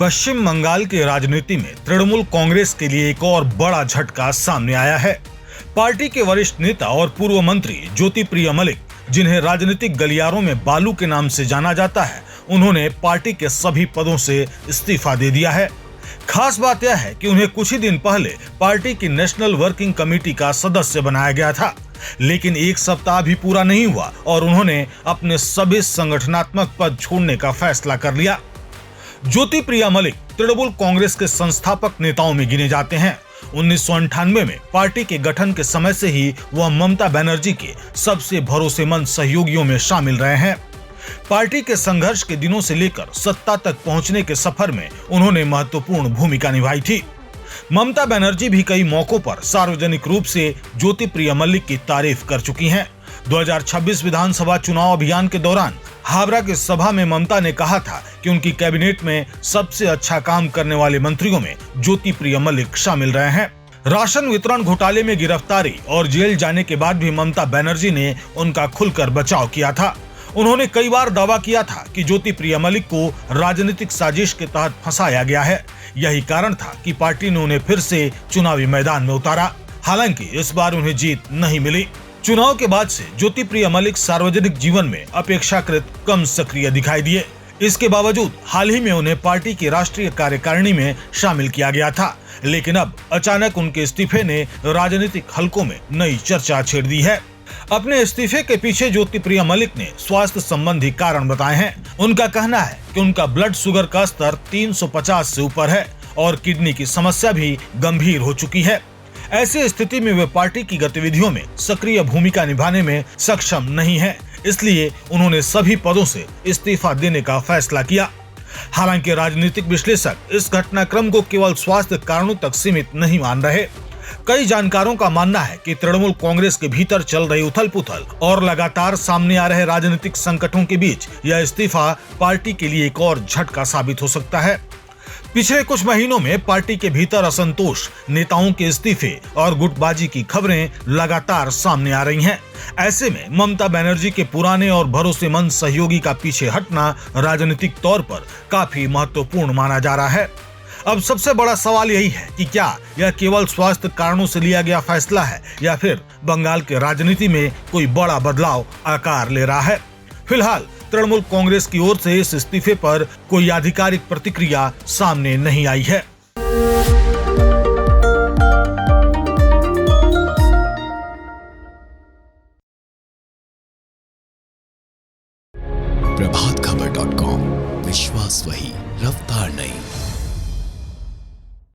पश्चिम बंगाल की राजनीति में तृणमूल कांग्रेस के लिए एक और बड़ा झटका सामने आया है। पार्टी के वरिष्ठ नेता और पूर्व मंत्री ज्योतिप्रिय मलिक, जिन्हें राजनीतिक गलियारों में बालू के नाम से जाना जाता है, उन्होंने पार्टी के सभी पदों से इस्तीफा दे दिया है। खास बात यह है कि उन्हें कुछ ही दिन पहले पार्टी की नेशनल वर्किंग कमेटी का सदस्य बनाया गया था, लेकिन एक सप्ताह भी पूरा नहीं हुआ और उन्होंने अपने सभी संगठनात्मक पद छोड़ने का फैसला कर लिया। ज्योतिप्रिय मलिक तृणमूल कांग्रेस के संस्थापक नेताओं में गिने जाते हैं। 1998 में पार्टी के गठन के समय से ही वह ममता बनर्जी के सबसे भरोसेमंद सहयोगियों में शामिल रहे हैं। पार्टी के संघर्ष के दिनों से लेकर सत्ता तक पहुंचने के सफर में उन्होंने महत्वपूर्ण भूमिका निभाई थी। ममता बनर्जी भी कई मौकों पर सार्वजनिक रूप से ज्योतिप्रिय मलिक की तारीफ कर चुकी हैं। 2026 विधानसभा चुनाव अभियान के दौरान हावड़ा की सभा में ममता ने कहा था कि उनकी कैबिनेट में सबसे अच्छा काम करने वाले मंत्रियों में ज्योतिप्रिय मलिक शामिल रहे हैं। राशन वितरण घोटाले में गिरफ्तारी और जेल जाने के बाद भी ममता बनर्जी ने उनका खुलकर बचाव किया था। उन्होंने कई बार दावा किया था कि ज्योतिप्रिय मलिक को राजनीतिक साजिश के तहत फंसाया गया है। यही कारण था कि पार्टी ने उन्हें फिर से चुनावी मैदान में उतारा। हालांकि इस बार उन्हें जीत नहीं मिली। चुनाव के बाद से ज्योतिप्रिय मलिक सार्वजनिक जीवन में अपेक्षाकृत कम सक्रिय दिखाई दिए। इसके बावजूद हाल ही में उन्हें पार्टी की राष्ट्रीय कार्यकारिणी में शामिल किया गया था, लेकिन अब अचानक उनके इस्तीफे ने राजनीतिक हलकों में नई चर्चा छेड़ दी है। अपने इस्तीफे के पीछे ज्योतिप्रिय मलिक ने स्वास्थ्य संबंधी कारण बताए हैं। उनका कहना है कि उनका ब्लड शुगर का स्तर 350 से ऊपर है और किडनी की समस्या भी गंभीर हो चुकी है। ऐसी स्थिति में वे पार्टी की गतिविधियों में सक्रिय भूमिका निभाने में सक्षम नहीं है, इसलिए उन्होंने सभी पदों से इस्तीफा देने का फैसला किया। हालांकि राजनीतिक विश्लेषक इस घटनाक्रम को केवल स्वास्थ्य कारणों तक सीमित नहीं मान रहे। कई जानकारों का मानना है कि तृणमूल कांग्रेस के भीतर चल रही उथल-पुथल और लगातार सामने आ रहे राजनीतिक संकटों के बीच यह इस्तीफा पार्टी के लिए एक और झटका साबित हो सकता है। पिछले कुछ महीनों में पार्टी के भीतर असंतोष, नेताओं के इस्तीफे और गुटबाजी की खबरें लगातार सामने आ रही हैं। ऐसे में ममता बनर्जी के पुराने और भरोसेमंद सहयोगी का पीछे हटना राजनीतिक तौर पर काफी महत्वपूर्ण माना जा रहा है। अब सबसे बड़ा सवाल यही है कि क्या यह केवल स्वास्थ्य कारणों से लिया गया फैसला है या फिर बंगाल के राजनीति में कोई बड़ा बदलाव आकार ले रहा है। फिलहाल तृणमूल कांग्रेस की ओर से इस इस्तीफे पर कोई आधिकारिक प्रतिक्रिया सामने नहीं आई है। प्रभातखबर.com, विश्वास वही, रफ्तार नहीं।